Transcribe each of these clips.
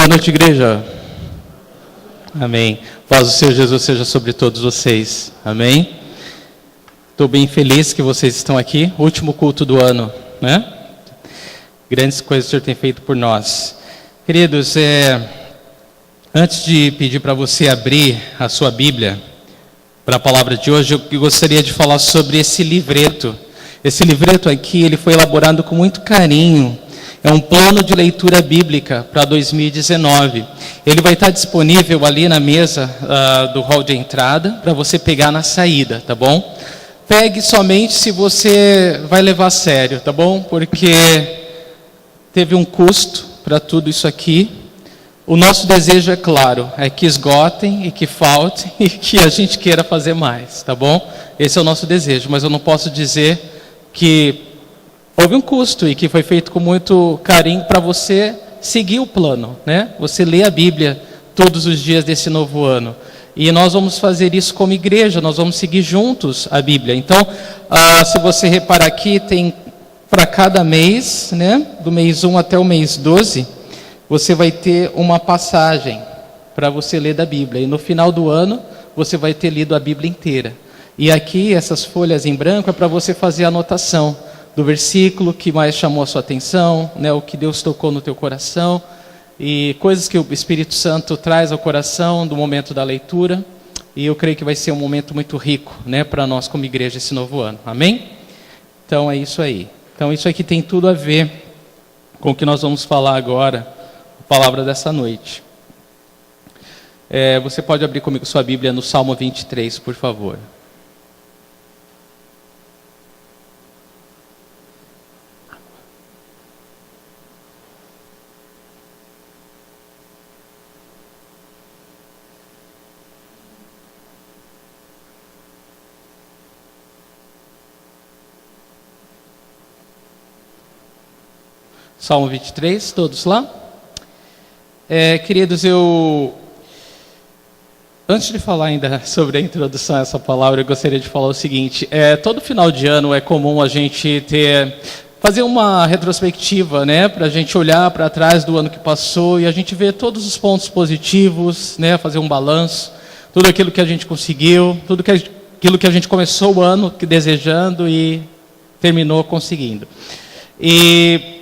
Boa noite, igreja. Amém. Paz do Senhor Jesus seja sobre todos vocês. Amém. Estou bem feliz que vocês estão aqui. Último culto do ano, né? Grandes coisas o Senhor tem feito por nós. Queridos, antes de pedir para você abrir a sua Bíblia para a palavra de hoje, eu gostaria de falar sobre esse livreto. Esse livreto aqui, ele foi elaborado com muito carinho. É um plano de leitura bíblica para 2019. Ele vai estar disponível ali na mesa do hall de entrada para você pegar na saída, tá bom? Pegue somente se você vai levar a sério, tá bom? Porque teve um custo para tudo isso aqui. O nosso desejo, é claro, é que esgotem e que faltem e que a gente queira fazer mais, tá bom? Esse é o nosso desejo, mas eu não posso dizer que houve um custo e que foi feito com muito carinho para você seguir o plano, né? Você lê a Bíblia todos os dias desse novo ano. E nós vamos fazer isso como igreja, nós vamos seguir juntos a Bíblia. Então, se você reparar aqui, tem para cada mês, né? Do mês 1 até o mês 12, você vai ter uma passagem para você ler da Bíblia. E no final do ano, você vai ter lido a Bíblia inteira. E aqui, essas folhas em branco, é para você fazer a anotação do versículo que mais chamou a sua atenção, né, o que Deus tocou no teu coração, e coisas que o Espírito Santo traz ao coração do momento da leitura, e eu creio que vai ser um momento muito rico, né, para nós como igreja esse novo ano, amém? Então é isso aí. Então isso aqui tem tudo a ver com o que nós vamos falar agora, a palavra dessa noite. Você pode abrir comigo sua Bíblia no Salmo 23, por favor. Salmo 23, todos lá? Queridos, antes de falar ainda sobre a introdução a essa palavra, eu gostaria de falar o seguinte: todo final de ano é comum a gente fazer uma retrospectiva, né, para a gente olhar para trás do ano que passou e a gente ver todos os pontos positivos, né, fazer um balanço, tudo aquilo que a gente conseguiu, aquilo que a gente começou o ano desejando e terminou conseguindo. E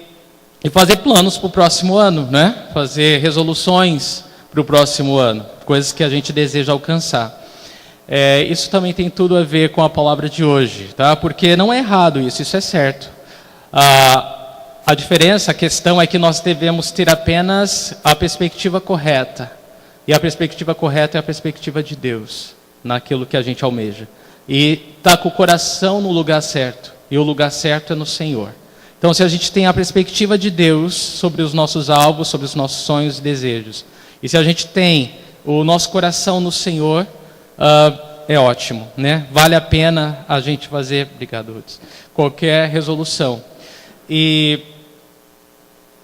fazer planos para o próximo ano, né? Fazer resoluções para o próximo ano, coisas que a gente deseja alcançar. Isso também tem tudo a ver com a palavra de hoje, tá? Porque não é errado isso é certo. A diferença, a questão é que nós devemos ter apenas a perspectiva correta. E a perspectiva correta é a perspectiva de Deus, naquilo que a gente almeja. E tá com o coração no lugar certo. E o lugar certo é no Senhor. Então, se a gente tem a perspectiva de Deus sobre os nossos alvos, sobre os nossos sonhos e desejos, e se a gente tem o nosso coração no Senhor, é ótimo, né? Vale a pena a gente fazer, obrigado, Ruth, qualquer resolução. E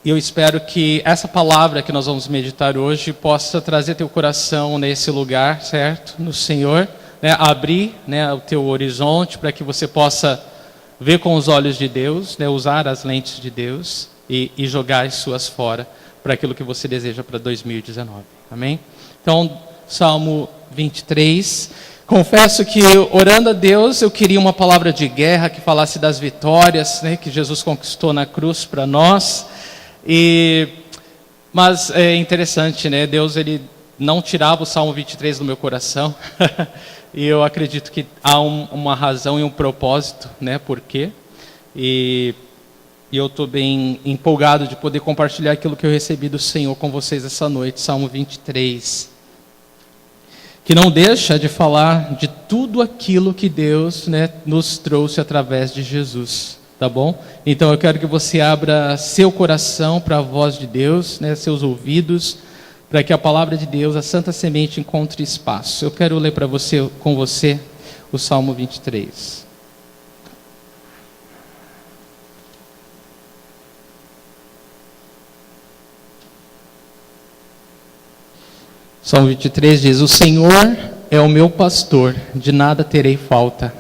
eu espero que essa palavra que nós vamos meditar hoje possa trazer teu coração nesse lugar, certo? No Senhor, né? Abrir, né, o teu horizonte para que você possa ver com os olhos de Deus, né, usar as lentes de Deus e jogar as suas fora para aquilo que você deseja para 2019. Amém? Então, Salmo 23. Confesso que, orando a Deus, eu queria uma palavra de guerra que falasse das vitórias, né, que Jesus conquistou na cruz para nós. Mas é interessante, né? Deus, ele não tirava o Salmo 23 do meu coração. E eu acredito que há uma razão e um propósito, né? Por quê? E eu estou bem empolgado de poder compartilhar aquilo que eu recebi do Senhor com vocês essa noite, Salmo 23. Que não deixa de falar de tudo aquilo que Deus, né, nos trouxe através de Jesus, tá bom? Então eu quero que você abra seu coração para a voz de Deus, né, seus ouvidos, para que a palavra de Deus, a santa semente, encontre espaço. Eu quero ler com você o Salmo 23. Salmo 23 diz: O Senhor é o meu pastor, de nada terei falta.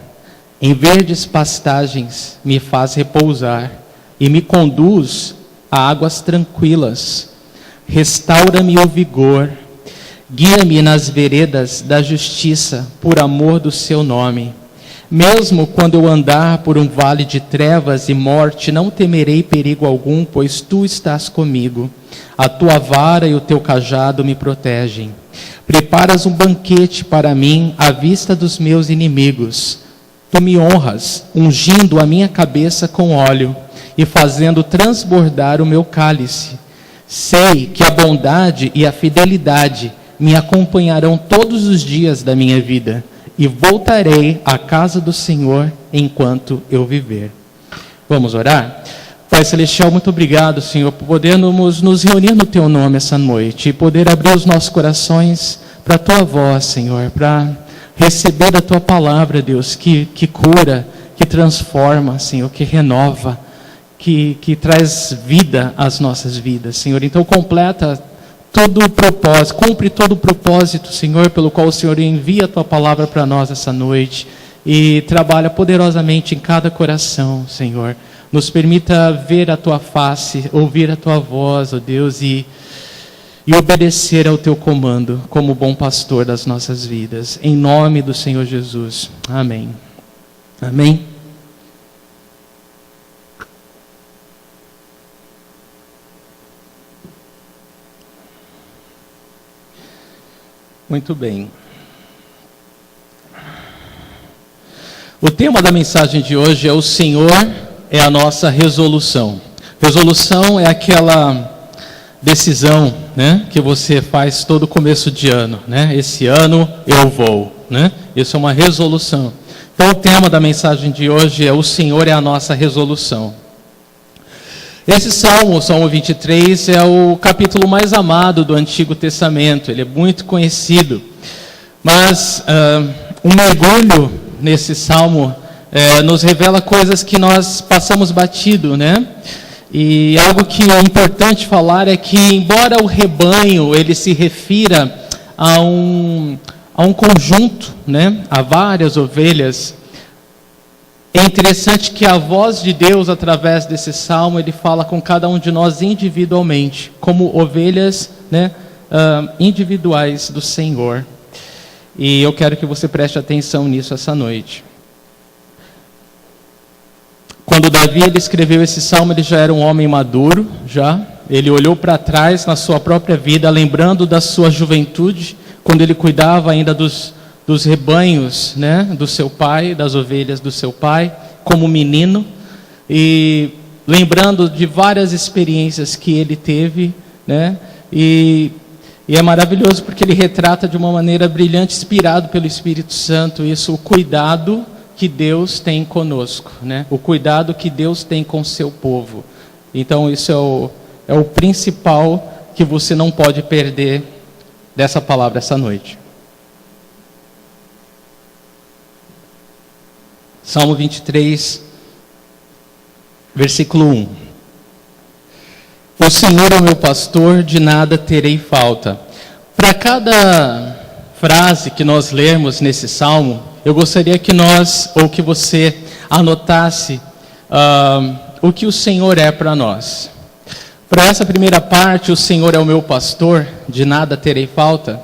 Em verdes pastagens me faz repousar e me conduz a águas tranquilas. Restaura-me o vigor, guia-me nas veredas da justiça, por amor do seu nome. Mesmo quando eu andar por um vale de trevas e morte, não temerei perigo algum, pois tu estás comigo. A tua vara e o teu cajado me protegem. Preparas um banquete para mim à vista dos meus inimigos. Tu me honras, ungindo a minha cabeça com óleo e fazendo transbordar o meu cálice. Sei que a bondade e a fidelidade me acompanharão todos os dias da minha vida, e voltarei à casa do Senhor enquanto eu viver. Vamos orar? Pai Celestial, muito obrigado, Senhor, por podermos nos reunir no Teu nome essa noite e poder abrir os nossos corações para a Tua voz, Senhor, para receber da Tua palavra, Deus, que cura, que transforma, Senhor, que renova, que traz vida às nossas vidas, Senhor. Então completa todo o propósito, cumpre todo o propósito, Senhor, pelo qual o Senhor envia a Tua palavra para nós essa noite e trabalha poderosamente em cada coração, Senhor. Nos permita ver a Tua face, ouvir a Tua voz, ó Deus, e obedecer ao Teu comando como bom pastor das nossas vidas. Em nome do Senhor Jesus. Amém. Amém. Muito bem. O tema da mensagem de hoje é: o Senhor é a nossa resolução. Resolução é aquela decisão, né, que você faz todo começo de ano, né? Esse ano eu vou, né? Isso é uma resolução. Então o tema da mensagem de hoje é: o Senhor é a nossa resolução. Esse salmo, o Salmo 23, é o capítulo mais amado do Antigo Testamento. Ele é muito conhecido. Mas um mergulho nesse salmo nos revela coisas que nós passamos batido, né? E algo que é importante falar é que, embora o rebanho ele se refira a um conjunto, né? A várias ovelhas, é interessante que a voz de Deus, através desse salmo, ele fala com cada um de nós individualmente, como ovelhas, né, individuais do Senhor. E eu quero que você preste atenção nisso essa noite. Quando Davi ele escreveu esse salmo, ele já era um homem maduro, já. Ele olhou para trás na sua própria vida, lembrando da sua juventude, quando ele cuidava ainda dos rebanhos, né, do seu pai, das ovelhas do seu pai, como menino, e lembrando de várias experiências que ele teve, né, e é maravilhoso porque ele retrata de uma maneira brilhante, inspirado pelo Espírito Santo, isso, o cuidado que Deus tem conosco, né, o cuidado que Deus tem com o seu povo. Então isso é o principal que você não pode perder dessa palavra essa noite. Salmo 23, versículo 1. O Senhor é o meu pastor, de nada terei falta. Para cada frase que nós lermos nesse salmo, eu gostaria que que você anotasse o que o Senhor é para nós. Para essa primeira parte, o Senhor é o meu pastor, de nada terei falta,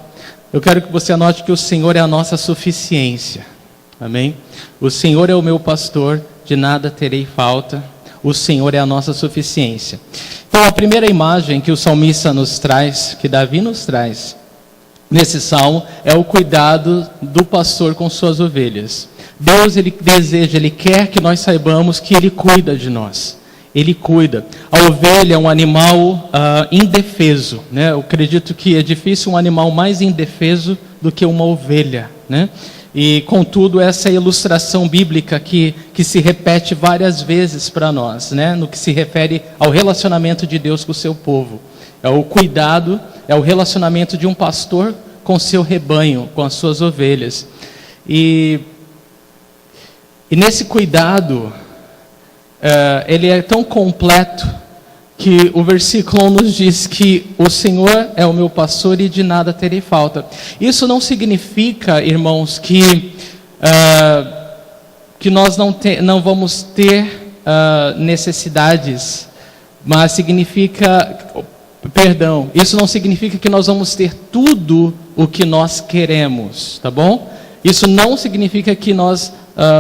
eu quero que você anote que o Senhor é a nossa suficiência. Amém? O Senhor é o meu pastor, de nada terei falta. O Senhor é a nossa suficiência. Então, a primeira imagem que o salmista nos traz, que Davi nos traz, nesse salmo, é o cuidado do pastor com suas ovelhas. Deus, ele deseja, ele quer que nós saibamos que ele cuida de nós. Ele cuida. A ovelha é um animal indefeso, né? Eu acredito que é difícil um animal mais indefeso do que uma ovelha, né? E, contudo, essa é a ilustração bíblica que se repete várias vezes para nós, né? No que se refere ao relacionamento de Deus com o seu povo. É o cuidado, é o relacionamento de um pastor com o seu rebanho, com as suas ovelhas. E nesse cuidado, ele é tão completo que o versículo 1 nos diz que o Senhor é o meu pastor e de nada terei falta. Isso não significa, irmãos, que nós não vamos ter necessidades, mas significa, Perdão, isso não significa que nós vamos ter tudo o que nós queremos, tá bom? Isso não significa que nós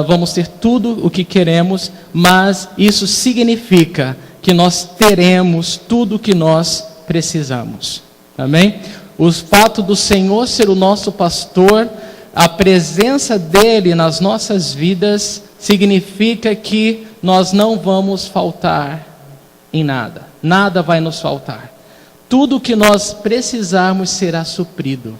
vamos ter tudo o que queremos, mas isso significa que nós teremos tudo o que nós precisamos. Amém? O fato do Senhor ser o nosso pastor, a presença dele nas nossas vidas, significa que nós não vamos faltar em nada. Nada vai nos faltar. Tudo o que nós precisarmos será suprido.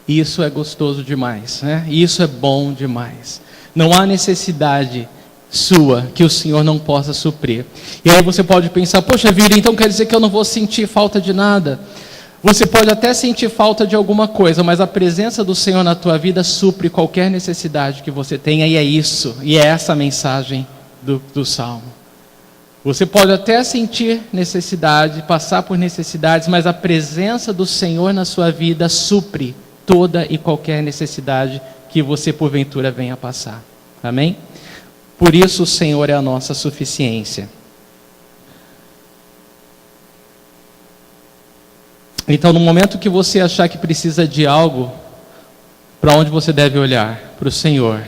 E isso é gostoso demais, né? E isso é bom demais. Não há necessidade sua que o Senhor não possa suprir. E aí você pode pensar, poxa vida, então quer dizer que eu não vou sentir falta de nada? Você pode até sentir falta de alguma coisa, mas a presença do Senhor na tua vida supre qualquer necessidade que você tenha, e é isso, e é essa a mensagem do Salmo. Você pode até sentir necessidade, passar por necessidades, mas a presença do Senhor na sua vida supre toda e qualquer necessidade que você porventura venha passar. Amém? Por isso o Senhor é a nossa suficiência. Então, no momento que você achar que precisa de algo, para onde você deve olhar? Para o Senhor.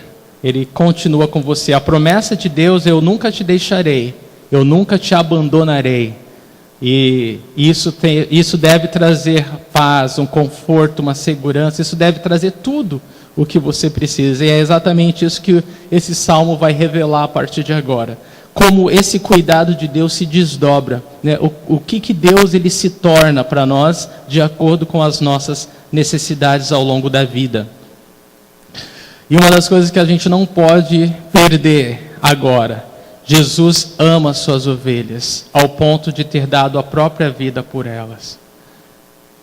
Ele continua com você. A promessa de Deus, eu nunca te deixarei, eu nunca te abandonarei. E isso deve trazer paz, um conforto, uma segurança, isso deve trazer tudo o que você precisa. E é exatamente isso que esse salmo vai revelar a partir de agora. Como esse cuidado de Deus se desdobra, né? O que Deus ele se torna para nós de acordo com as nossas necessidades ao longo da vida. E uma das coisas que a gente não pode perder agora, Jesus ama suas ovelhas, ao ponto de ter dado a própria vida por elas.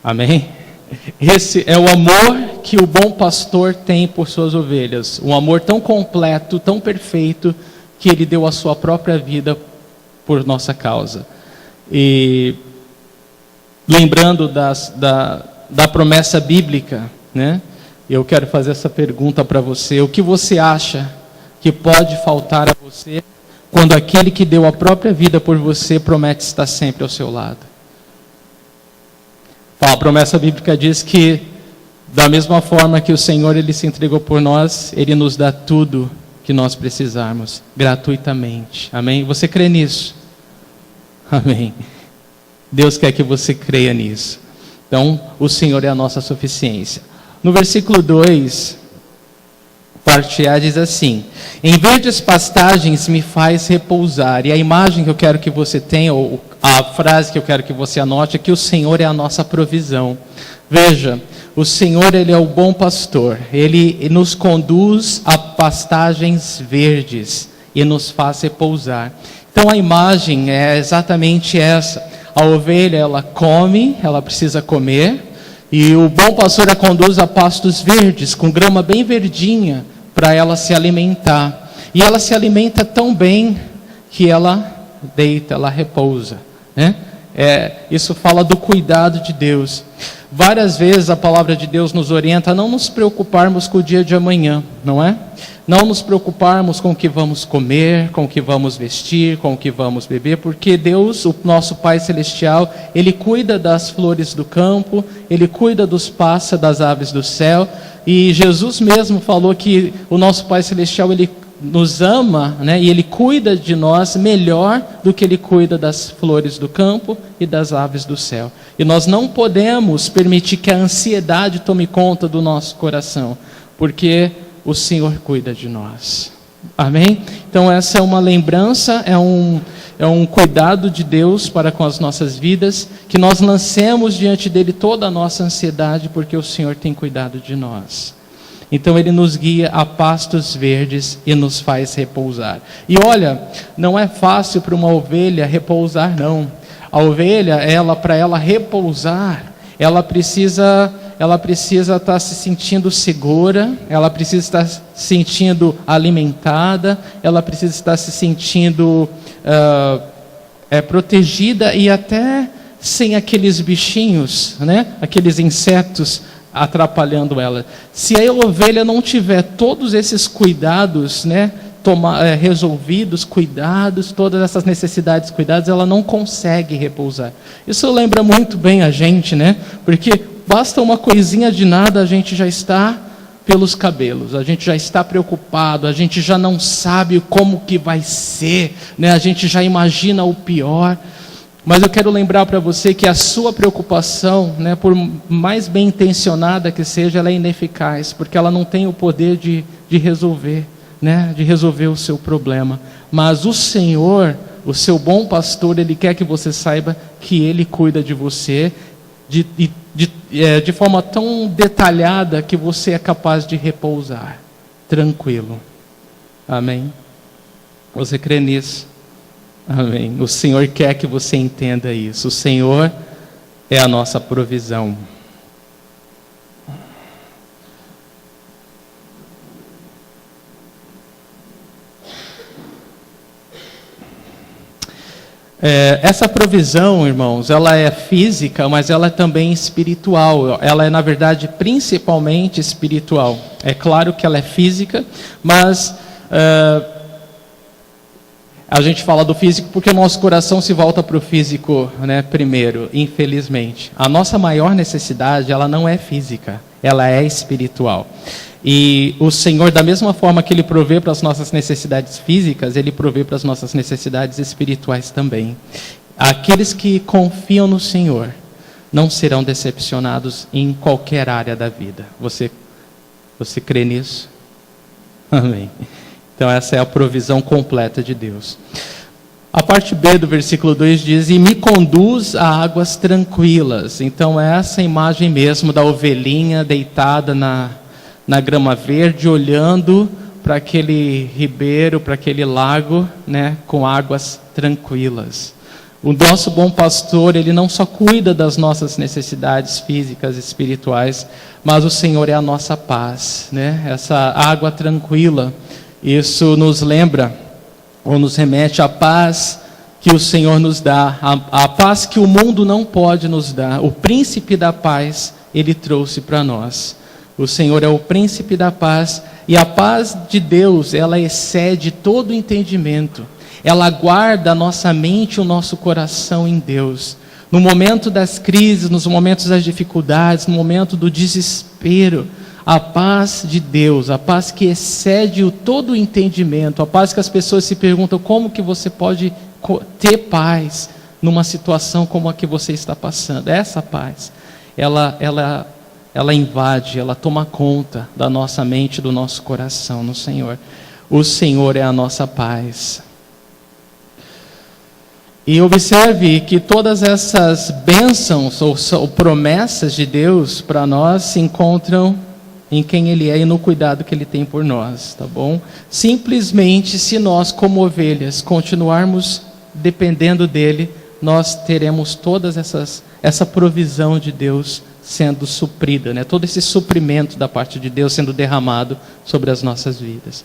Amém? Esse é o amor que o bom pastor tem por suas ovelhas. Um amor tão completo, tão perfeito, que ele deu a sua própria vida por nossa causa. E lembrando da promessa bíblica, né? Eu quero fazer essa pergunta para você. O que você acha que pode faltar a você quando aquele que deu a própria vida por você promete estar sempre ao seu lado? A promessa bíblica diz que, da mesma forma que o Senhor ele se entregou por nós, Ele nos dá tudo que nós precisarmos, gratuitamente. Amém? Você crê nisso? Amém. Deus quer que você creia nisso. Então, o Senhor é a nossa suficiência. No versículo 2, parte A diz assim: em verdes pastagens me faz repousar. E a imagem que eu quero que você tenha, ou a frase que eu quero que você anote, é que o Senhor é a nossa provisão. Veja, o Senhor ele é o bom pastor. Ele nos conduz a pastagens verdes e nos faz repousar. Então a imagem é exatamente essa. A ovelha ela come, ela precisa comer. E o bom pastor a conduz a pastos verdes, com grama bem verdinha, para ela se alimentar. E ela se alimenta tão bem que ela deita, ela repousa, né? Isso fala do cuidado de Deus. Várias vezes a palavra de Deus nos orienta a não nos preocuparmos com o dia de amanhã, não é? Não nos preocuparmos com o que vamos comer, com o que vamos vestir, com o que vamos beber, porque Deus, o nosso Pai Celestial, Ele cuida das flores do campo, Ele cuida dos pássaros, das aves do céu, e Jesus mesmo falou que o nosso Pai Celestial, Ele nos ama, né? E Ele cuida de nós melhor do que Ele cuida das flores do campo e das aves do céu. E nós não podemos permitir que a ansiedade tome conta do nosso coração, porque o Senhor cuida de nós. Amém? Então essa é uma lembrança, é um cuidado de Deus para com as nossas vidas, que nós lancemos diante dEle toda a nossa ansiedade, porque o Senhor tem cuidado de nós. Então Ele nos guia a pastos verdes e nos faz repousar. E olha, não é fácil para uma ovelha repousar, não. A ovelha, para ela repousar, ela precisa estar se sentindo segura, ela precisa estar se sentindo alimentada, ela precisa estar se sentindo protegida e até sem aqueles bichinhos, né? Aqueles insetos atrapalhando ela. Se a ovelha não tiver todos esses cuidados, né, resolvidos, cuidados, todas essas necessidades cuidadas, ela não consegue repousar. Isso lembra muito bem a gente, né? Porque basta uma coisinha de nada, a gente já está pelos cabelos, a gente já está preocupado, a gente já não sabe como que vai ser, né? A gente já imagina o pior. Mas eu quero lembrar para você que a sua preocupação, né, por mais bem intencionada que seja, ela é ineficaz, porque ela não tem o poder de resolver, né, de resolver o seu problema. Mas o Senhor, o seu bom pastor, Ele quer que você saiba que Ele cuida de você de forma tão detalhada que você é capaz de repousar, tranquilo. Amém? Você crê nisso? Amém. O Senhor quer que você entenda isso. O Senhor é a nossa provisão. Essa provisão, irmãos, ela é física, mas ela é também espiritual. Ela é, na verdade, principalmente espiritual. É claro que ela é física, mas a gente fala do físico porque o nosso coração se volta para o físico, né, primeiro, infelizmente. A nossa maior necessidade, ela não é física, ela é espiritual. E o Senhor, da mesma forma que Ele provê para as nossas necessidades físicas, Ele provê para as nossas necessidades espirituais também. Aqueles que confiam no Senhor não serão decepcionados em qualquer área da vida. Você crê nisso? Amém. Então essa é a provisão completa de Deus. A parte B do versículo 2 diz: e me conduz a águas tranquilas. Então é essa imagem mesmo da ovelhinha deitada na grama verde, olhando para aquele ribeiro, para aquele lago, né, com águas tranquilas. O nosso bom pastor, Ele não só cuida das nossas necessidades físicas e espirituais, mas o Senhor é a nossa paz, né? Essa água tranquila. Isso nos lembra, ou nos remete à paz que o Senhor nos dá, a paz que o mundo não pode nos dar. O príncipe da paz, Ele trouxe para nós. O Senhor é o príncipe da paz, e a paz de Deus, ela excede todo entendimento. Ela guarda a nossa mente e o nosso coração em Deus. No momento das crises, nos momentos das dificuldades, no momento do desespero, a paz de Deus, a paz que excede todo o entendimento, a paz que as pessoas se perguntam como que você pode ter paz numa situação como a que você está passando. Essa paz, ela invade, ela toma conta da nossa mente, do nosso coração no Senhor. O Senhor é a nossa paz. E observe que todas essas bênçãos ou promessas de Deus para nós se encontram em quem Ele é e no cuidado que Ele tem por nós, tá bom? Simplesmente, se nós como ovelhas continuarmos dependendo dEle, nós teremos todas essa provisão de Deus sendo suprida, né? Todo esse suprimento da parte de Deus sendo derramado sobre as nossas vidas.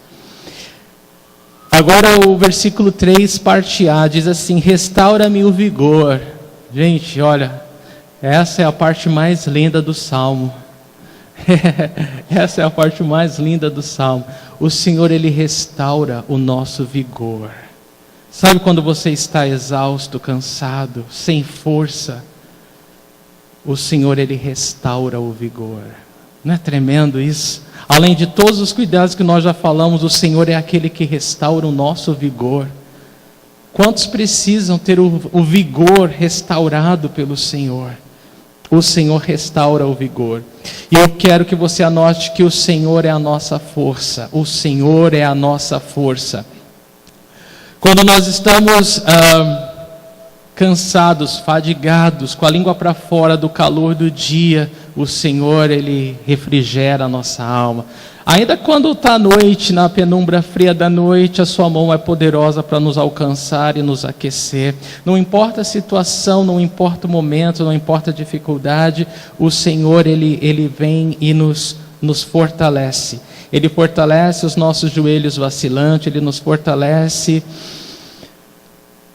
Agora o versículo 3, parte A, diz assim: restaura-me o vigor. Gente, olha, essa é a parte mais linda do Salmo. Essa é a parte mais linda do Salmo. O Senhor, Ele restaura o nosso vigor. Sabe quando você está exausto, cansado, sem força? O Senhor, Ele restaura o vigor. Não é tremendo isso? Além de todos os cuidados que nós já falamos, o Senhor é aquele que restaura o nosso vigor. Quantos precisam ter o vigor restaurado pelo Senhor? O Senhor restaura o vigor. E eu quero que você anote que o Senhor é a nossa força. O Senhor é a nossa força. Quando nós estamos cansados, fadigados, com a língua para fora do calor do dia, o Senhor, Ele refrigera a nossa alma. Ainda quando está à noite, na penumbra fria da noite, a sua mão é poderosa para nos alcançar e nos aquecer. Não importa a situação, não importa o momento, não importa a dificuldade, o Senhor, Ele vem e nos fortalece. Ele fortalece os nossos joelhos vacilantes, Ele nos fortalece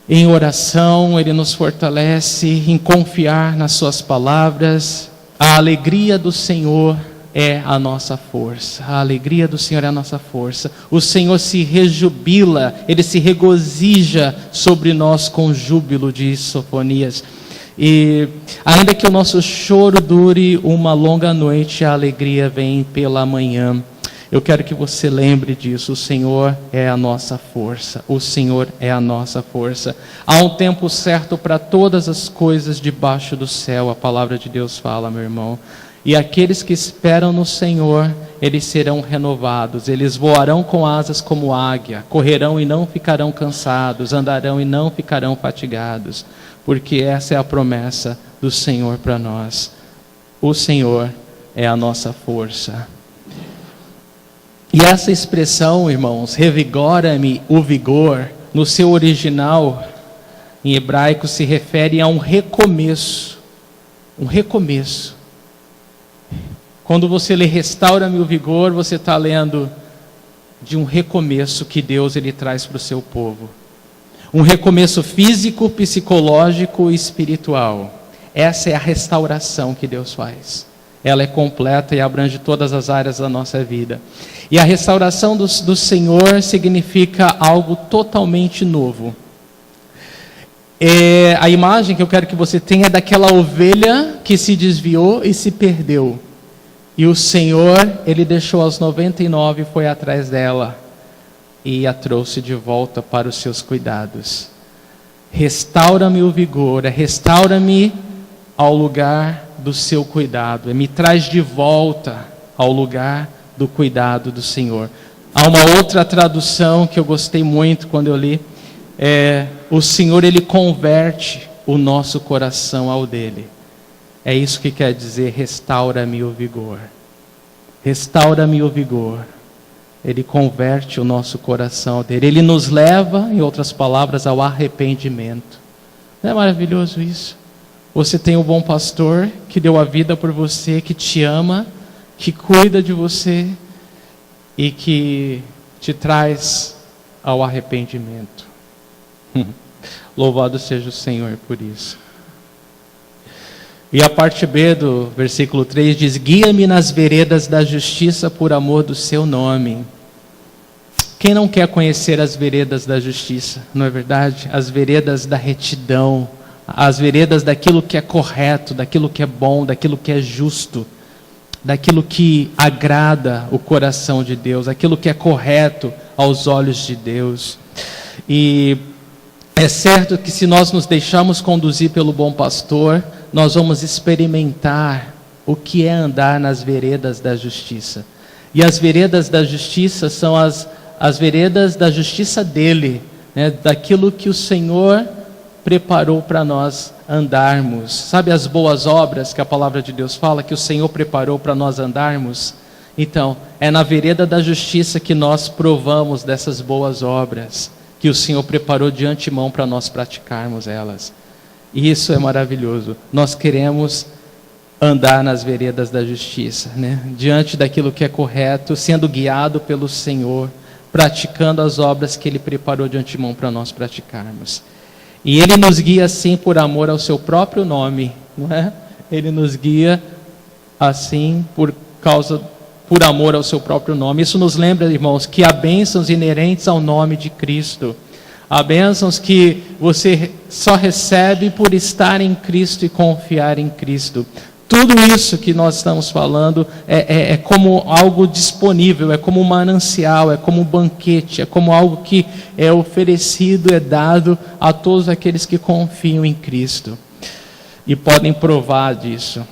em oração, Ele nos fortalece em confiar nas suas palavras. A alegria do Senhor é a nossa força. A alegria do Senhor é a nossa força. O Senhor se rejubila, Ele se regozija sobre nós com júbilo, diz Sofonias. E ainda que o nosso choro dure uma longa noite, a alegria vem pela manhã. Eu quero que você lembre disso. O Senhor é a nossa força. O Senhor é a nossa força. Há um tempo certo para todas as coisas debaixo do céu. A palavra de Deus fala, meu irmão. E aqueles que esperam no Senhor, eles serão renovados. Eles voarão com asas como águia. Correrão e não ficarão cansados. Andarão e não ficarão fatigados. Porque essa é a promessa do Senhor para nós. O Senhor é a nossa força. E essa expressão, irmãos, revigora-me o vigor, no seu original, em hebraico, se refere a um recomeço. Um recomeço. Quando você lê restaura-me o vigor, você está lendo de um recomeço que Deus ele traz para o seu povo. Um recomeço físico, psicológico e espiritual. Essa é a restauração que Deus faz. Ela é completa e abrange todas as áreas da nossa vida. E a restauração do Senhor significa algo totalmente novo. A imagem que eu quero que você tenha é daquela ovelha que se desviou e se perdeu. E o Senhor, Ele deixou as 99 e foi atrás dela. E a trouxe de volta para os seus cuidados. Restaura-me o vigor, restaura-me ao lugar do seu cuidado, me traz de volta ao lugar do cuidado do Senhor. Há uma outra tradução que eu gostei muito quando eu li, o Senhor ele converte o nosso coração ao dele. É isso que quer dizer restaura-me o vigor. Restaura-me o vigor. Ele converte o nosso coração ao dele. Ele nos leva, em outras palavras, ao arrependimento. Não é maravilhoso isso? Você tem um bom pastor que deu a vida por você, que te ama, que cuida de você e que te traz ao arrependimento. Louvado seja o Senhor por isso. E a parte B do versículo 3 diz: guia-me nas veredas da justiça por amor do seu nome. Quem não quer conhecer as veredas da justiça, não é verdade? As veredas da retidão, as veredas daquilo que é correto, daquilo que é bom, daquilo que é justo, daquilo que agrada o coração de Deus, aquilo que é correto aos olhos de Deus. E é certo que se nós nos deixarmos conduzir pelo bom pastor, nós vamos experimentar o que é andar nas veredas da justiça. E as veredas da justiça são as veredas da justiça dele, né? Daquilo que o Senhor preparou para nós andarmos. Sabe as boas obras que a palavra de Deus fala, que o Senhor preparou para nós andarmos? Então, é na vereda da justiça que nós provamos dessas boas obras, que o Senhor preparou de antemão para nós praticarmos elas. E isso é maravilhoso. Nós queremos andar nas veredas da justiça, né? Diante daquilo que é correto, sendo guiado pelo Senhor, praticando as obras que Ele preparou de antemão para nós praticarmos. E Ele nos guia assim por amor ao seu próprio nome, não é? Ele nos guia assim por amor ao seu próprio nome. Isso nos lembra, irmãos, que há bênçãos inerentes ao nome de Cristo. Há bênçãos que você só recebe por estar em Cristo e confiar em Cristo. Tudo isso que nós estamos falando é como algo disponível, é como um manancial, é como um banquete, é como algo que é oferecido, é dado a todos aqueles que confiam em Cristo e podem provar disso.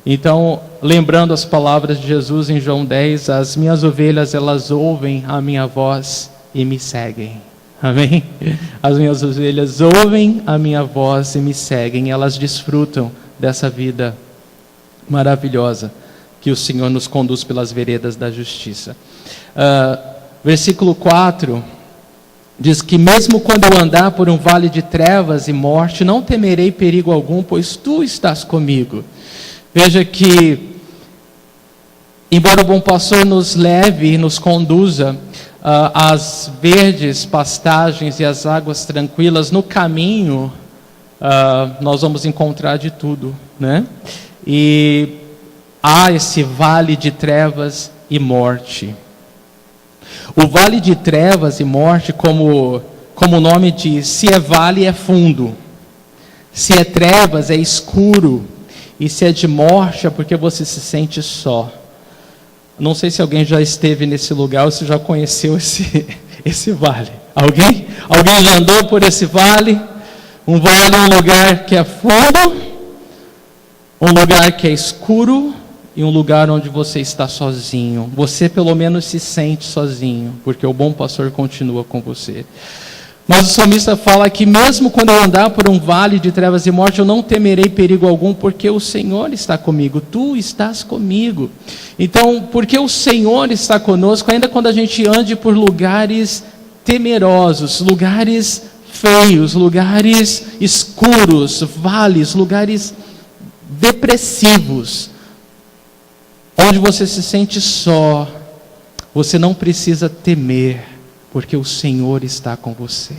Então, lembrando as palavras de Jesus em João 10, as minhas ovelhas, elas ouvem a minha voz e me seguem. Amém? As minhas ovelhas ouvem a minha voz e me seguem, elas desfrutam dessa vida maravilhosa que o Senhor nos conduz pelas veredas da justiça. Versículo 4 diz que mesmo quando eu andar por um vale de trevas e morte, não temerei perigo algum, pois tu estás comigo. Veja que, embora o bom pastor nos leve e nos conduza às verdes pastagens e às águas tranquilas, no caminho nós vamos encontrar de tudo, né? E há esse vale de trevas e morte. O vale de trevas e morte, como o nome diz, se é vale é fundo, se é trevas é escuro, e se é de morte é porque você se sente só. Não sei se alguém já esteve nesse lugar ou se já conheceu esse vale. Alguém? Alguém já andou por esse vale? Um vale é um lugar que é fundo, um lugar que é escuro e um lugar onde você está sozinho. Você pelo menos se sente sozinho, porque o bom pastor continua com você. Mas o salmista fala que mesmo quando eu andar por um vale de trevas e morte, eu não temerei perigo algum, porque o Senhor está comigo, tu estás comigo. Então, porque o Senhor está conosco, ainda quando a gente ande por lugares temerosos, lugares feios, lugares escuros, vales, lugares depressivos, onde você se sente só, você não precisa temer, porque o Senhor está com você.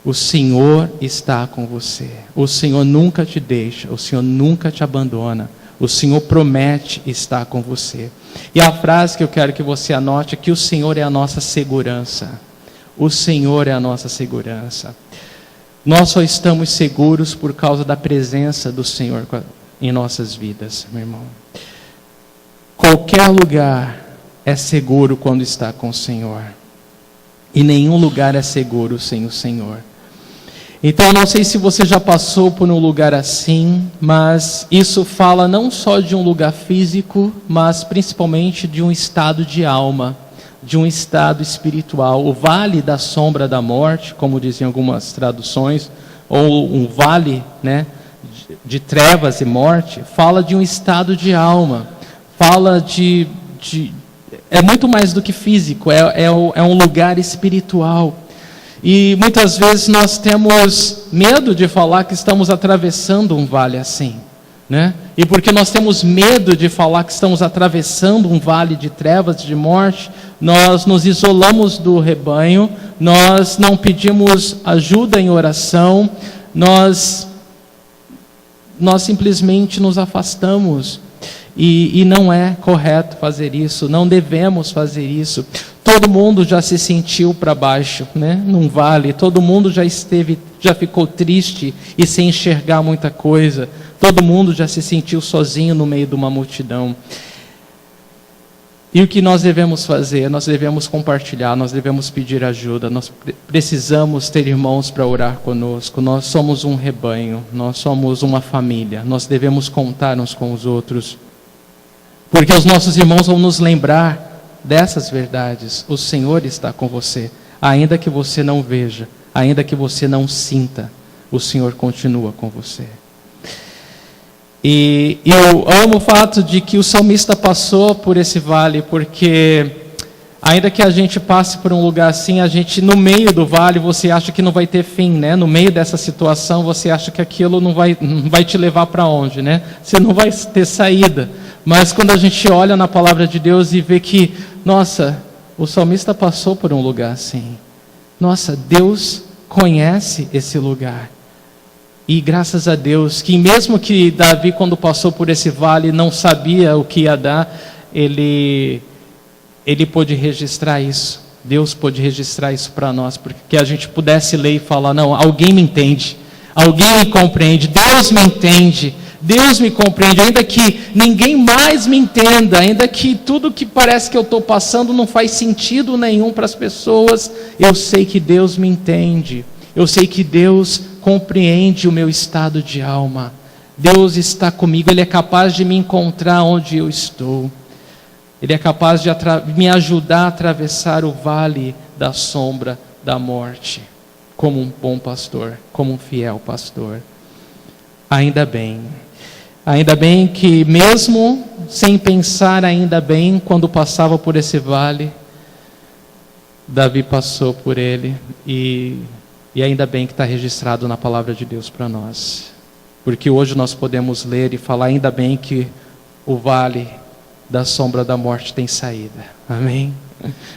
O Senhor está com você. O Senhor nunca te deixa, o Senhor nunca te abandona. O Senhor promete estar com você. E a frase que eu quero que você anote é que o Senhor é a nossa segurança. O Senhor é a nossa segurança. Nós só estamos seguros por causa da presença do Senhor em nossas vidas, meu irmão. Qualquer lugar é seguro quando está com o Senhor. E nenhum lugar é seguro sem o Senhor. Então, eu não sei se você já passou por um lugar assim, mas isso fala não só de um lugar físico, mas principalmente de um estado de alma, de um estado espiritual. O vale da sombra da morte, como dizem algumas traduções, ou um vale, né, de trevas e morte, fala de um estado de alma, fala é muito mais do que físico, é um lugar espiritual. E muitas vezes nós temos medo de falar que estamos atravessando um vale assim, né? E porque nós temos medo de falar que estamos atravessando um vale de trevas, de morte, nós nos isolamos do rebanho, nós não pedimos ajuda em oração, nós simplesmente nos afastamos. E não é correto fazer isso, não devemos fazer isso. Todo mundo já se sentiu para baixo, né? Num vale, todo mundo já ficou triste e sem enxergar muita coisa. Todo mundo já se sentiu sozinho no meio de uma multidão. E o que nós devemos fazer? Nós devemos compartilhar, nós devemos pedir ajuda, nós precisamos ter irmãos para orar conosco. Nós somos um rebanho, nós somos uma família, nós devemos contar uns com os outros. Porque os nossos irmãos vão nos lembrar dessas verdades. O Senhor está com você. Ainda que você não veja, ainda que você não sinta, o Senhor continua com você. E eu amo o fato de que o salmista passou por esse vale, porque ainda que a gente passe por um lugar assim, a gente no meio do vale, você acha que não vai ter fim, né? No meio dessa situação, você acha que aquilo não vai te levar para onde, né? Você não vai ter saída. Mas quando a gente olha na palavra de Deus e vê que, nossa, o salmista passou por um lugar assim. Nossa, Deus conhece esse lugar. E graças a Deus, que mesmo que Davi, quando passou por esse vale, não sabia o que ia dar, ele pôde registrar isso. Deus pôde registrar isso para nós, porque a gente pudesse ler e falar, não, alguém me entende, alguém me compreende, Deus me entende, Deus me compreende, ainda que ninguém mais me entenda, ainda que tudo que parece que eu estou passando não faz sentido nenhum para as pessoas, eu sei que Deus me entende, eu sei que Deus compreende o meu estado de alma, Deus está comigo, Ele é capaz de me encontrar onde eu estou, Ele é capaz de me ajudar a atravessar o vale da sombra da morte, como um bom pastor, como um fiel pastor. Ainda bem que mesmo sem pensar ainda bem, quando passava por esse vale, Davi passou por ele, e ainda bem que está registrado na palavra de Deus para nós, porque hoje nós podemos ler e falar, ainda bem que o vale da sombra da morte tem saída, amém?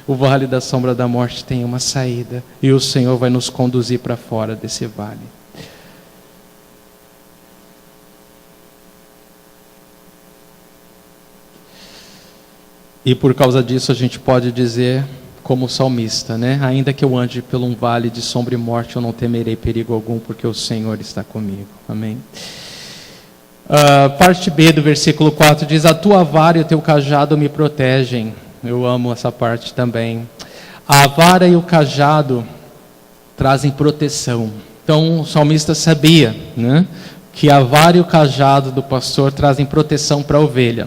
O vale da sombra da morte tem uma saída, e o Senhor vai nos conduzir para fora desse vale. E por causa disso a gente pode dizer, como o salmista, né? Ainda que eu ande por um vale de sombra e morte, eu não temerei perigo algum, porque o Senhor está comigo. Amém. Parte B do versículo 4 diz: a tua vara e o teu cajado me protegem. Eu amo essa parte também. A vara e o cajado trazem proteção. Então o salmista sabia, né, que a vara e o cajado do pastor trazem proteção para a ovelha.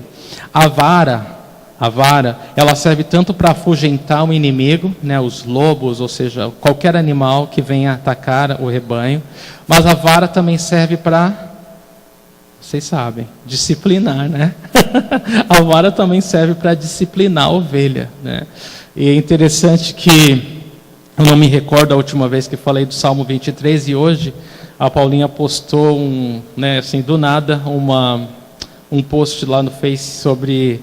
A vara, ela serve tanto para afugentar o inimigo, né, os lobos, ou seja, qualquer animal que venha atacar o rebanho. Mas a vara também serve para, vocês sabem, disciplinar, né? A vara também serve para disciplinar a ovelha, né? E é interessante que, eu não me recordo a última vez que falei do Salmo 23, e hoje a Paulinha postou né, assim, do nada, um post lá no Face sobre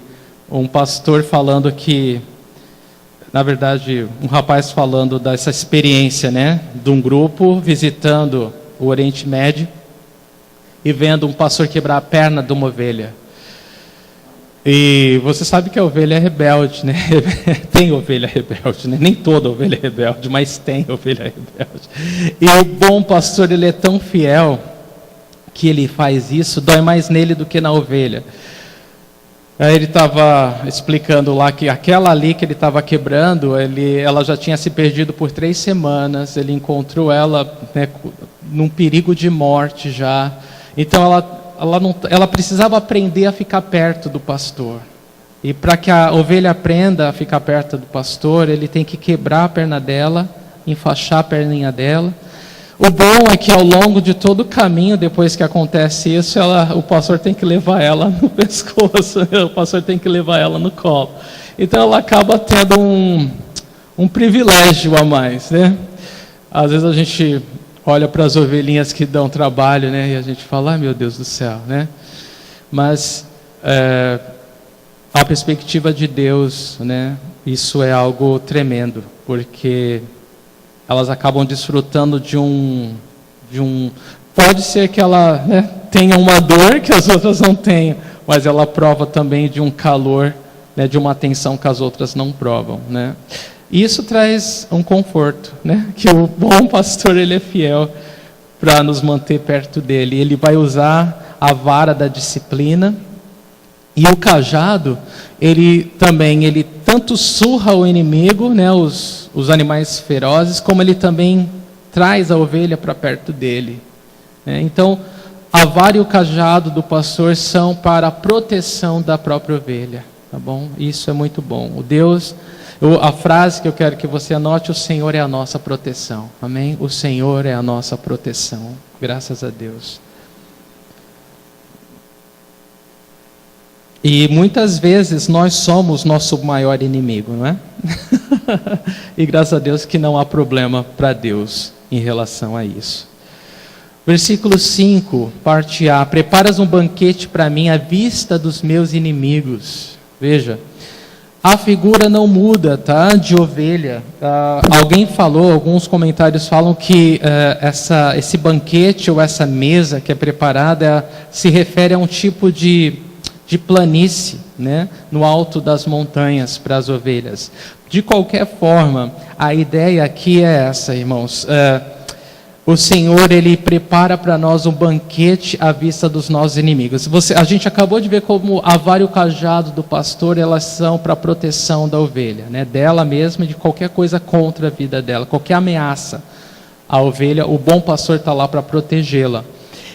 um pastor falando que, na verdade, um rapaz falando dessa experiência, né, de um grupo visitando o Oriente Médio e vendo um pastor quebrar a perna de uma ovelha. E você sabe que a ovelha é rebelde, né? Tem ovelha rebelde, né? Nem toda ovelha é rebelde, mas tem ovelha rebelde. E o bom pastor, ele é tão fiel que ele faz isso, dói mais nele do que na ovelha. Aí ele estava explicando lá que aquela ali que ele estava quebrando, ela já tinha se perdido por 3 semanas, ele encontrou ela, né, num perigo de morte já. Então ela precisava aprender a ficar perto do pastor. E para que a ovelha aprenda a ficar perto do pastor, ele tem que quebrar a perna dela, enfaixar a perninha dela. O bom é que ao longo de todo o caminho, depois que acontece isso, o pastor tem que levar ela no pescoço, o pastor tem que levar ela no colo. Então ela acaba tendo um privilégio a mais, né? Às vezes a gente olha para as ovelhinhas que dão trabalho, né? E a gente fala, ai meu Deus do céu, né? Mas a perspectiva de Deus, né? Isso é algo tremendo, porque elas acabam desfrutando de um pode ser que ela, né, tenha uma dor que as outras não tenham, mas ela prova também de um calor, né, de uma atenção que as outras não provam, né? E isso traz um conforto, né? Que o bom pastor, ele é fiel para nos manter perto dele. Ele vai usar a vara da disciplina, e o cajado, ele tanto surra o inimigo, né, os animais ferozes, como ele também traz a ovelha para perto dele. Então, a vara e o cajado do pastor são para a proteção da própria ovelha, tá bom? Isso é muito bom. A frase que eu quero que você anote: o Senhor é a nossa proteção. Amém? O Senhor é a nossa proteção. Graças a Deus. E muitas vezes nós somos nosso maior inimigo, não é? E graças a Deus que não há problema para Deus em relação a isso. Versículo 5, parte A: preparas um banquete para mim à vista dos meus inimigos. Veja, a figura não muda, tá? De ovelha. Alguns comentários falam que esse banquete ou essa mesa que é preparada se refere a um tipo de planície, né, no alto das montanhas para as ovelhas. De qualquer forma, a ideia aqui é essa, irmãos. O Senhor, ele prepara para nós um banquete à vista dos nossos inimigos. A gente acabou de ver como a vara e o cajado do pastor, elas são para a proteção da ovelha, né, dela mesma e de qualquer coisa contra a vida dela, qualquer ameaça à ovelha. O bom pastor está lá para protegê-la.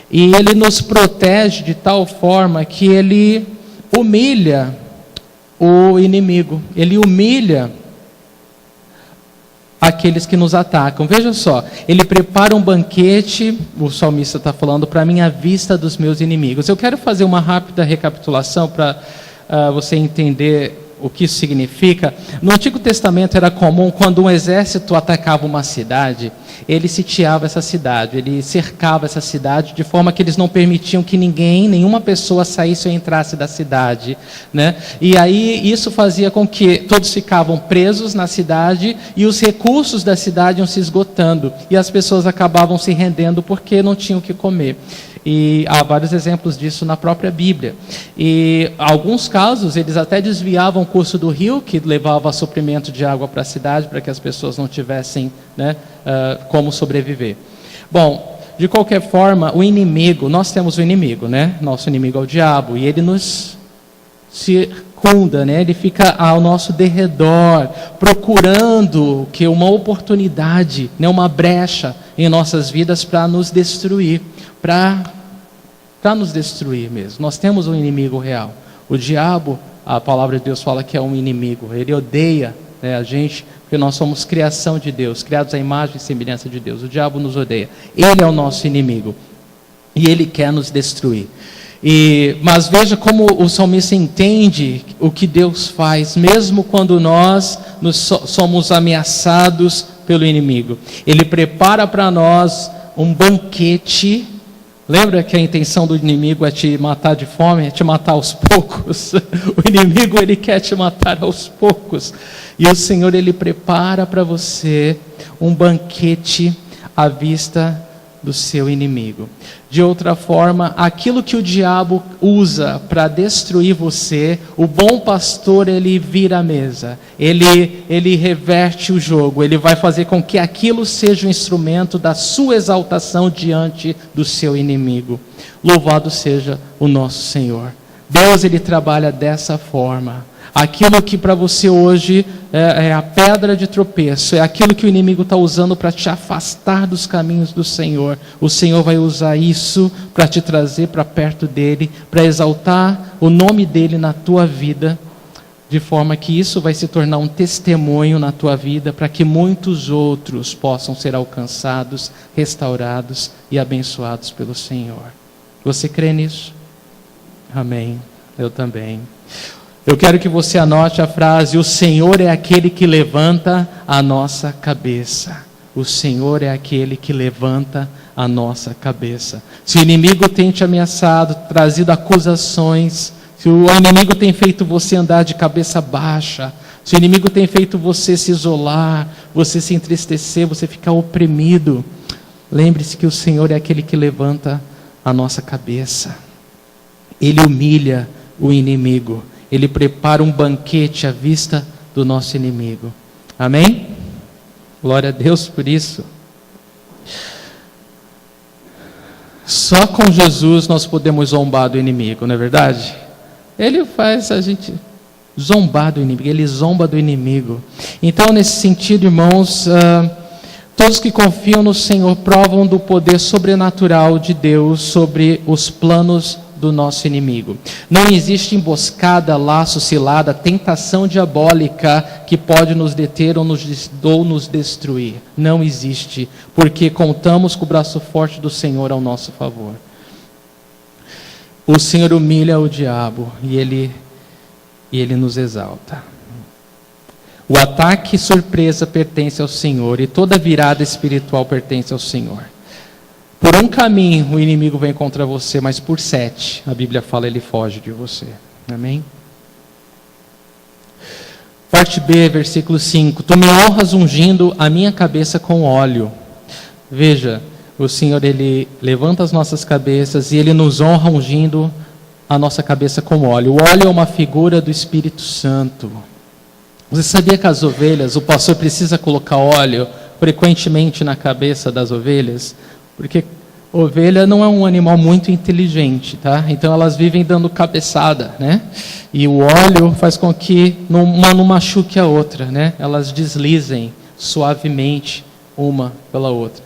E ele nos protege de tal forma que ele humilha o inimigo. Ele humilha aqueles que nos atacam. Veja só, ele prepara um banquete, o salmista está falando, para mim à vista dos meus inimigos. Eu quero fazer uma rápida recapitulação para você entender o que isso significa. No Antigo Testamento era comum, quando um exército atacava uma cidade, ele sitiava essa cidade, ele cercava essa cidade, de forma que eles não permitiam que nenhuma pessoa saísse ou entrasse da cidade, né? E aí isso fazia com que todos ficavam presos na cidade e os recursos da cidade iam se esgotando, e as pessoas acabavam se rendendo porque não tinham o que comer. E há vários exemplos disso na própria Bíblia. E em alguns casos, eles até desviavam o curso do rio, que levava suprimento de água para a cidade, para que as pessoas não tivessem, né, como sobreviver. Bom, de qualquer forma, o inimigo, nós temos o inimigo, né? Nosso inimigo é o diabo, e ele nos circunda, né? Ele fica ao nosso derredor, procurando que uma oportunidade, né, uma brecha em nossas vidas para nos destruir, para nos destruir mesmo. Nós temos um inimigo real. O diabo, a palavra de Deus fala que é um inimigo. Ele odeia, né, a gente, porque nós somos criação de Deus, criados à imagem e semelhança de Deus. O diabo nos odeia. Ele é o nosso inimigo. E ele quer nos destruir. Mas veja como o salmista entende o que Deus faz, mesmo quando nós somos ameaçados pelo inimigo. Ele prepara para nós um banquete. Lembra que a intenção do inimigo é te matar de fome, é te matar aos poucos? O inimigo, ele quer te matar aos poucos. E o Senhor, ele prepara para você um banquete à vista do seu inimigo. De outra forma, aquilo que o diabo usa para destruir você, o bom pastor, ele vira a mesa, ele reverte o jogo, ele vai fazer com que aquilo seja um instrumento da sua exaltação diante do seu inimigo. Louvado seja o nosso Senhor. Deus, ele trabalha dessa forma. Aquilo que para você hoje é a pedra de tropeço, é aquilo que o inimigo está usando para te afastar dos caminhos do Senhor. O Senhor vai usar isso para te trazer para perto dEle, para exaltar o nome dEle na tua vida, de forma que isso vai se tornar um testemunho na tua vida, para que muitos outros possam ser alcançados, restaurados e abençoados pelo Senhor. Você crê nisso? Amém. Eu também. Eu quero que você anote a frase: o Senhor é aquele que levanta a nossa cabeça. O Senhor é aquele que levanta a nossa cabeça. Se o inimigo tem te ameaçado, trazido acusações, se o inimigo tem feito você andar de cabeça baixa, se o inimigo tem feito você se isolar, você se entristecer, você ficar oprimido, lembre-se que o Senhor é aquele que levanta a nossa cabeça. Ele humilha o inimigo. Ele prepara um banquete à vista do nosso inimigo. Amém? Glória a Deus por isso. Só com Jesus nós podemos zombar do inimigo, não é verdade? Ele faz a gente zombar do inimigo, ele zomba do inimigo. Então, nesse sentido, irmãos, todos que confiam no Senhor provam do poder sobrenatural de Deus sobre os planos do nosso inimigo. Não existe emboscada, laço, cilada, tentação diabólica que pode nos deter ou nos destruir. Não existe, porque contamos com o braço forte do Senhor ao nosso favor. O Senhor humilha o diabo e ele nos exalta. O ataque surpresa pertence ao Senhor e toda virada espiritual pertence ao Senhor. Por um caminho o inimigo vem contra você, mas por 7, a Bíblia fala, ele foge de você. Amém? Parte B, versículo 5. Tu me honras ungindo a minha cabeça com óleo. Veja, o Senhor, ele levanta as nossas cabeças e ele nos honra ungindo a nossa cabeça com óleo. O óleo é uma figura do Espírito Santo. Você sabia que as ovelhas, o pastor precisa colocar óleo frequentemente na cabeça das ovelhas? Porque ovelha não é um animal muito inteligente, tá? Então elas vivem dando cabeçada, né? E o óleo faz com que uma não machuque a outra, né? Elas deslizem suavemente uma pela outra.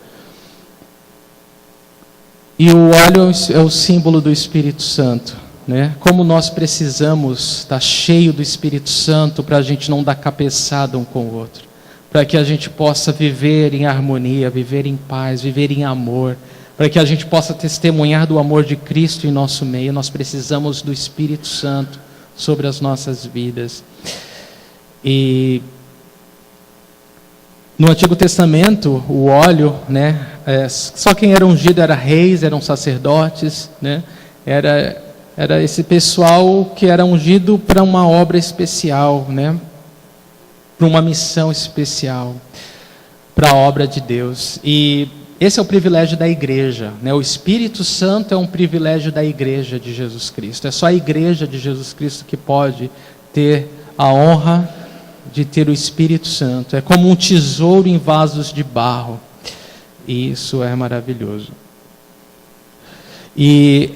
E o óleo é o símbolo do Espírito Santo, né? Como nós precisamos estar cheio do Espírito Santo para a gente não dar cabeçada um com o outro, para que a gente possa viver em harmonia, viver em paz, viver em amor, para que a gente possa testemunhar do amor de Cristo em nosso meio. Nós precisamos do Espírito Santo sobre as nossas vidas. E no Antigo Testamento, o óleo, né, só quem era ungido era reis, eram sacerdotes, né, era esse pessoal que era ungido para uma obra especial, né, para uma missão especial, para a obra de Deus. E esse é o privilégio da igreja, né? O Espírito Santo é um privilégio da igreja de Jesus Cristo. É só a igreja de Jesus Cristo que pode ter a honra de ter o Espírito Santo. É como um tesouro em vasos de barro. E isso é maravilhoso. E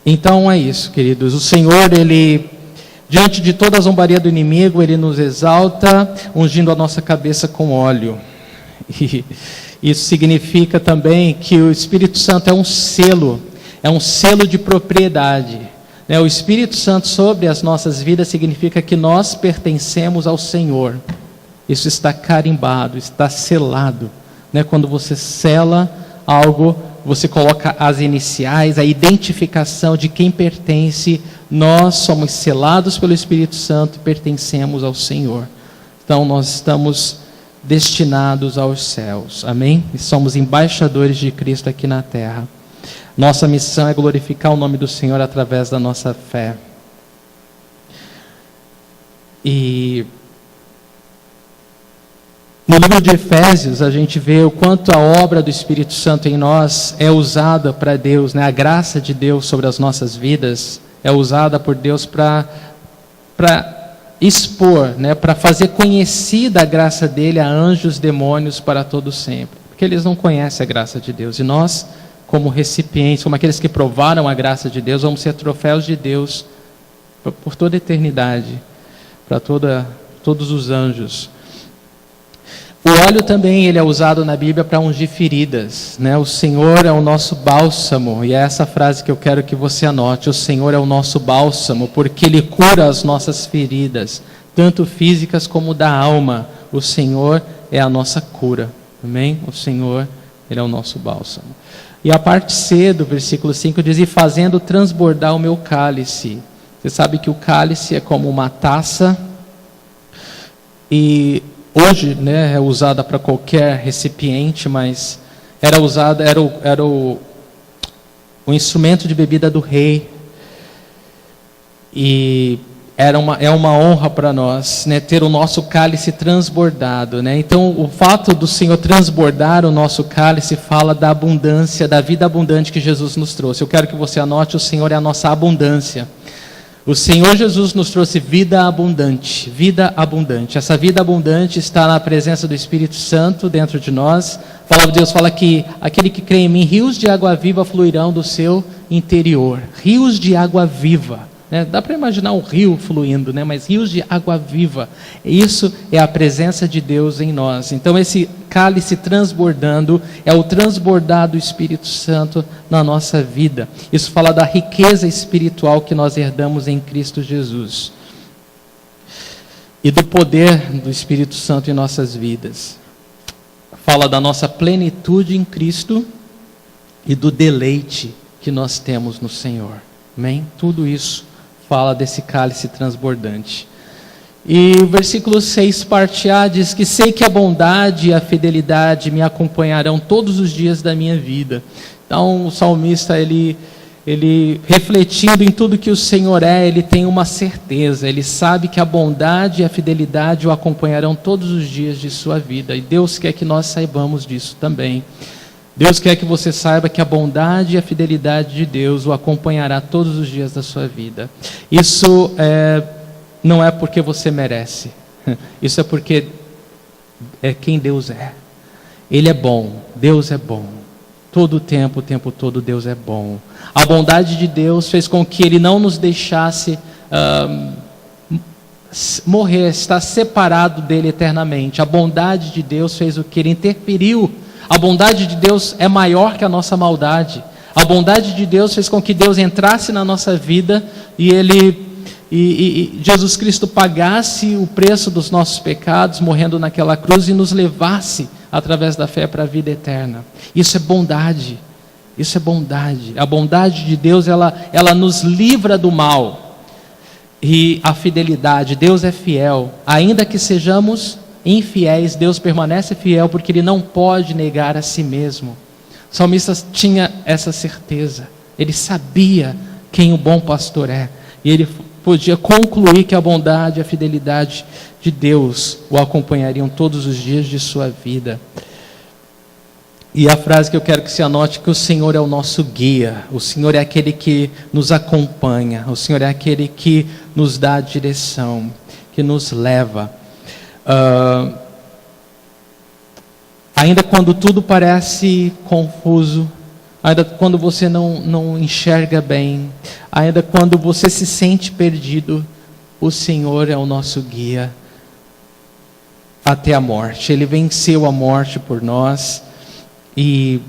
então é isso, queridos. O Senhor, Ele, diante de toda a zombaria do inimigo, Ele nos exalta, ungindo a nossa cabeça com óleo. E isso significa também que o Espírito Santo é um selo de propriedade. O Espírito Santo sobre as nossas vidas significa que nós pertencemos ao Senhor. Isso está carimbado, está selado. Quando você sela algo, você coloca as iniciais, a identificação de quem pertence. Nós somos selados pelo Espírito Santo e pertencemos ao Senhor. Então nós estamos destinados aos céus, amém? E somos embaixadores de Cristo aqui na terra. Nossa missão é glorificar o nome do Senhor através da nossa fé. E no livro de Efésios a gente vê o quanto a obra do Espírito Santo em nós é usada para Deus, a graça de Deus sobre as nossas vidas é usada por Deus para expor, para fazer conhecida a graça dele a anjos, demônios para todo sempre, porque eles não conhecem a graça de Deus, e nós, como recipientes, como aqueles que provaram a graça de Deus, vamos ser troféus de Deus por toda a eternidade, para todos os anjos. O óleo também ele é usado na Bíblia para ungir feridas, O Senhor é o nosso bálsamo, e é essa frase que eu quero que você anote: o Senhor é o nosso bálsamo, porque Ele cura as nossas feridas, tanto físicas como da alma. O Senhor é a nossa cura, amém? O Senhor, Ele é o nosso bálsamo. E a parte C do versículo 5 diz: e fazendo transbordar o meu cálice. Você sabe que o cálice é como uma taça, e hoje, é usada para qualquer recipiente, mas era o instrumento de bebida do rei. E é uma honra para nós, ter o nosso cálice transbordado, Então, o fato do Senhor transbordar o nosso cálice fala da abundância, da vida abundante que Jesus nos trouxe. Eu quero que você anote: o Senhor é a nossa abundância. O Senhor Jesus nos trouxe vida abundante, vida abundante. Essa vida abundante está na presença do Espírito Santo dentro de nós. A palavra de Deus fala que aquele que crê em mim, rios de água viva fluirão do seu interior. Rios de água viva. Dá para imaginar um rio fluindo, mas rios de água viva. Isso é a presença de Deus em nós. Então esse cálice transbordando é o transbordar do Espírito Santo na nossa vida. Isso fala da riqueza espiritual que nós herdamos em Cristo Jesus. E do poder do Espírito Santo em nossas vidas. Fala da nossa plenitude em Cristo e do deleite que nós temos no Senhor. Amém? Tudo isso fala desse cálice transbordante. E o versículo 6, parte A, diz que sei que a bondade e a fidelidade me acompanharão todos os dias da minha vida. Então o salmista, ele refletindo em tudo que o Senhor é, ele tem uma certeza, ele sabe que a bondade e a fidelidade o acompanharão todos os dias de sua vida. E Deus quer que nós saibamos disso também. Deus quer que você saiba que a bondade e a fidelidade de Deus o acompanhará todos os dias da sua vida. Isso não é porque você merece. Isso é porque é quem Deus é. Ele é bom. Deus é bom. Todo o tempo todo Deus é bom. A bondade de Deus fez com que Ele não nos deixasse morrer, estar separado dele eternamente. A bondade de Deus fez o que? Ele interferiu. A bondade de Deus é maior que a nossa maldade. A bondade de Deus fez com que Deus entrasse na nossa vida e Jesus Cristo pagasse o preço dos nossos pecados, morrendo naquela cruz, e nos levasse através da fé para a vida eterna. Isso é bondade. Isso é bondade. A bondade de Deus, ela nos livra do mal. E a fidelidade, Deus é fiel, ainda que sejamos infiéis, Deus permanece fiel, porque Ele não pode negar a si mesmo. O salmista tinha essa certeza, ele sabia quem o bom pastor é, e ele podia concluir que a bondade e a fidelidade de Deus o acompanhariam todos os dias de sua vida. E a frase que eu quero que você anote é que o Senhor é o nosso guia, o Senhor é aquele que nos acompanha, o Senhor é aquele que nos dá a direção, que nos leva. Ainda quando tudo parece confuso, ainda quando você não enxerga bem, ainda quando você se sente perdido, o Senhor é o nosso guia até a morte. Ele venceu a morte por nós e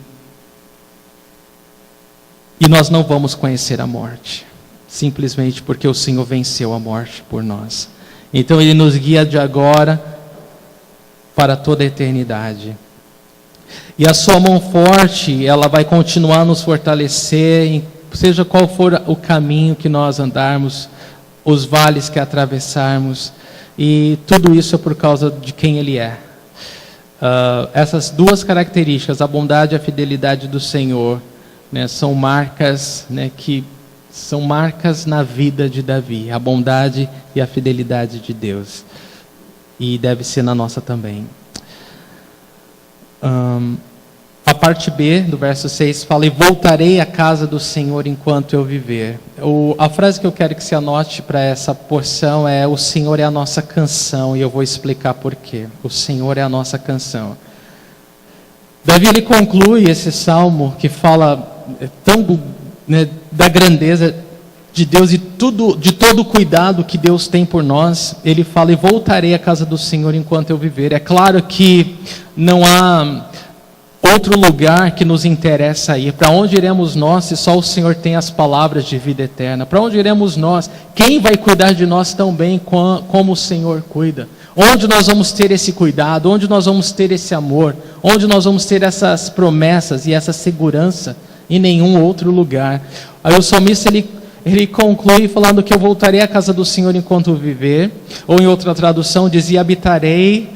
nós não vamos conhecer a morte, simplesmente porque o Senhor venceu a morte por nós. Então Ele nos guia de agora para toda a eternidade. E a sua mão forte, ela vai continuar a nos fortalecer, seja qual for o caminho que nós andarmos, os vales que atravessarmos, e tudo isso é por causa de quem Ele é. Essas duas características, a bondade e a fidelidade do Senhor, né, são marcas, né, que são marcas na vida de Davi, a bondade e a fidelidade de Deus, e deve ser na nossa também. A parte B do verso 6 fala: e voltarei à casa do Senhor enquanto eu viver. A frase que eu quero que você anote para essa porção é: o Senhor é a nossa canção, e eu vou explicar por quê. O Senhor é a nossa canção. Davi, ele conclui esse salmo que fala né, da grandeza de Deus e de todo o cuidado que Deus tem por nós. Ele fala: e voltarei à casa do Senhor enquanto eu viver. É claro que não há outro lugar que nos interessa ir. Para onde iremos nós se só o Senhor tem as palavras de vida eterna? Para onde iremos nós? Quem vai cuidar de nós tão bem como o Senhor cuida? Onde nós vamos ter esse cuidado? Onde nós vamos ter esse amor? Onde nós vamos ter essas promessas e essa segurança? Em nenhum outro lugar. Aí o salmista ele conclui falando que eu voltarei à casa do Senhor enquanto viver. Ou em outra tradução dizia: habitarei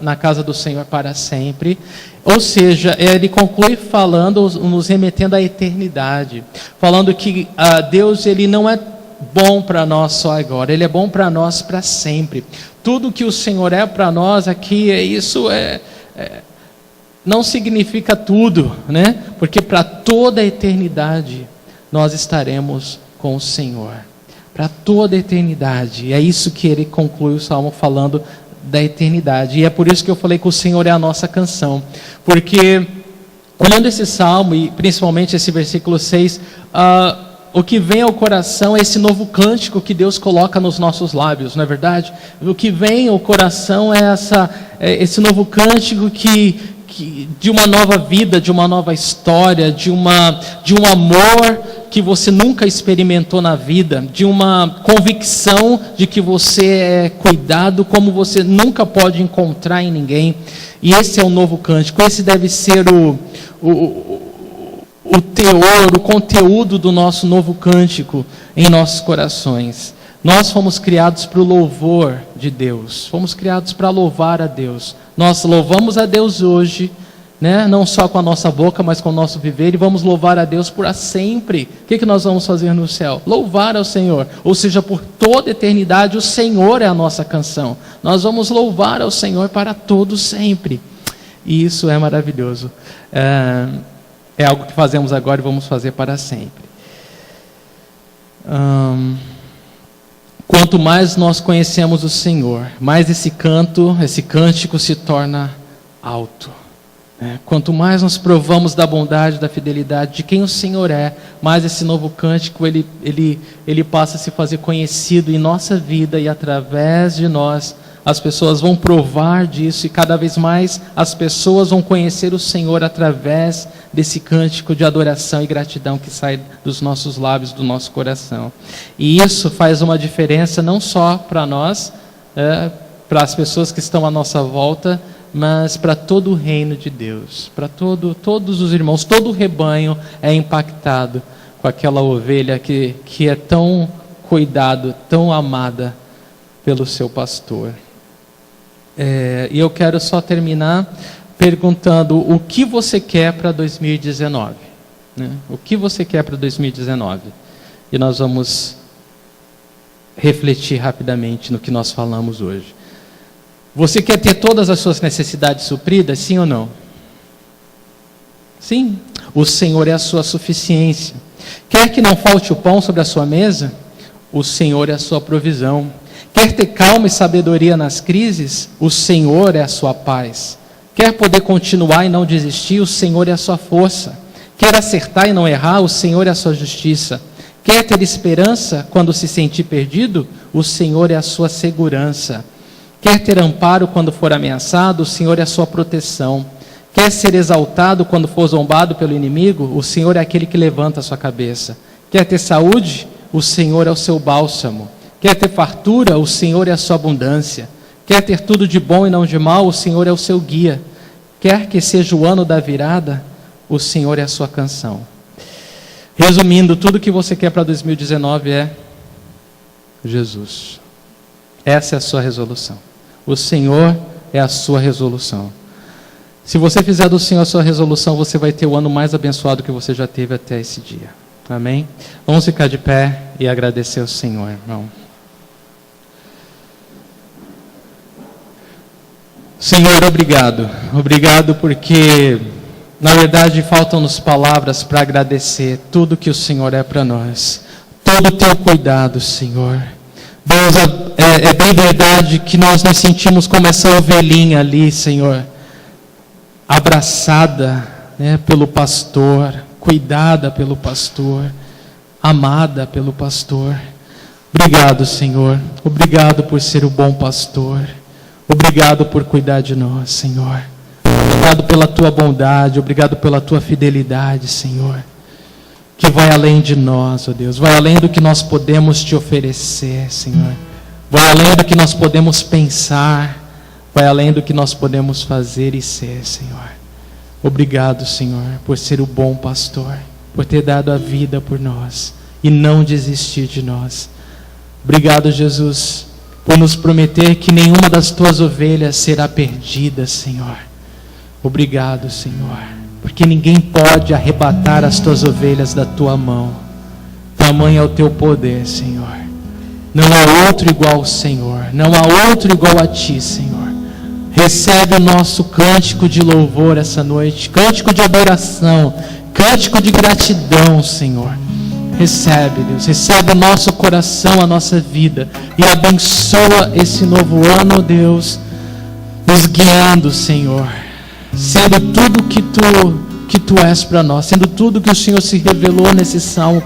na casa do Senhor para sempre. Ou seja, ele conclui falando, nos remetendo à eternidade, falando que Deus, ele não é bom para nós só agora, Ele é bom para nós para sempre. Tudo que o Senhor é para nós aqui, não significa tudo, né? Porque para toda a eternidade nós estaremos com o Senhor, para toda a eternidade. E é isso que ele conclui o Salmo falando da eternidade. E é por isso que eu falei que o Senhor é a nossa canção, porque olhando esse Salmo e principalmente esse versículo 6, o que vem ao coração é esse novo cântico que Deus coloca nos nossos lábios, não é verdade? O que vem ao coração é esse novo cântico de uma nova vida, de uma nova história, de um amor que você nunca experimentou na vida, de uma convicção de que você é cuidado como você nunca pode encontrar em ninguém. E esse é o novo cântico, esse deve ser o teor, o conteúdo do nosso novo cântico em nossos corações. Nós fomos criados para o louvor de Deus, fomos criados para louvar a Deus. Nós louvamos a Deus hoje, né? Não só com a nossa boca, mas com o nosso viver, e vamos louvar a Deus por sempre. O que nós vamos fazer no céu? Louvar ao Senhor, ou seja, por toda a eternidade, o Senhor é a nossa canção. Nós vamos louvar ao Senhor para todo sempre, e isso é maravilhoso. É algo que fazemos agora e vamos fazer para sempre. Quanto mais nós conhecemos o Senhor, mais esse cântico se torna alto. Quanto mais nós provamos da bondade, da fidelidade, de quem o Senhor é, mais esse novo cântico ele passa a se fazer conhecido em nossa vida, e através de nós as pessoas vão provar disso, e cada vez mais as pessoas vão conhecer o Senhor através desse cântico de adoração e gratidão que sai dos nossos lábios, do nosso coração. E isso faz uma diferença não só para nós, para as pessoas que estão à nossa volta, mas para todo o reino de Deus, para todos os irmãos, todo o rebanho é impactado com aquela ovelha que é tão cuidado, tão amada pelo seu pastor. E eu quero só terminar perguntando: o que você quer para 2019? Né? O que você quer para 2019? E nós vamos refletir rapidamente no que nós falamos hoje. Você quer ter todas as suas necessidades supridas, sim ou não? Sim, o Senhor é a sua suficiência. Quer que não falte o pão sobre a sua mesa? O Senhor é a sua provisão. Quer ter calma e sabedoria nas crises? O Senhor é a sua paz. Quer poder continuar e não desistir? O Senhor é a sua força. Quer acertar e não errar? O Senhor é a sua justiça. Quer ter esperança quando se sentir perdido? O Senhor é a sua segurança. Quer ter amparo quando for ameaçado? O Senhor é a sua proteção. Quer ser exaltado quando for zombado pelo inimigo? O Senhor é aquele que levanta a sua cabeça. Quer ter saúde? O Senhor é o seu bálsamo. Quer ter fartura? O Senhor é a sua abundância. Quer ter tudo de bom e não de mal? O Senhor é o seu guia. Quer que seja o ano da virada? O Senhor é a sua canção. Resumindo, tudo que você quer para 2019 é Jesus. Essa é a sua resolução. O Senhor é a sua resolução. Se você fizer do Senhor a sua resolução, você vai ter o ano mais abençoado que você já teve até esse dia. Amém? Vamos ficar de pé e agradecer ao Senhor, irmão. Senhor, obrigado. Obrigado porque, na verdade, faltam-nos palavras para agradecer tudo que o Senhor é para nós. Todo o teu cuidado, Senhor. Deus, é bem verdade que nós nos sentimos como essa ovelhinha ali, Senhor, abraçada, né, pelo pastor, cuidada pelo pastor, amada pelo pastor. Obrigado, Senhor. Obrigado por ser o bom pastor. Obrigado por cuidar de nós, Senhor. Obrigado pela tua bondade, obrigado pela tua fidelidade, Senhor, que vai além de nós, ó Deus, vai além do que nós podemos te oferecer, Senhor, vai além do que nós podemos pensar, vai além do que nós podemos fazer e ser, Senhor. Obrigado, Senhor, por ser o bom pastor, por ter dado a vida por nós e não desistir de nós. Obrigado, Jesus, por nos prometer que nenhuma das tuas ovelhas será perdida, Senhor. Obrigado, Senhor, porque ninguém pode arrebatar as tuas ovelhas da tua mão. Tamanho é o teu poder, Senhor. Não há outro igual ao Senhor, não há outro igual a ti, Senhor. Recebe o nosso cântico de louvor essa noite, cântico de adoração, cântico de gratidão, Senhor. Recebe, Deus, recebe o nosso coração, a nossa vida, e abençoa esse novo ano, Deus, nos guiando, Senhor, sendo tudo que tu és para nós, sendo tudo que o Senhor se revelou nesse salmo.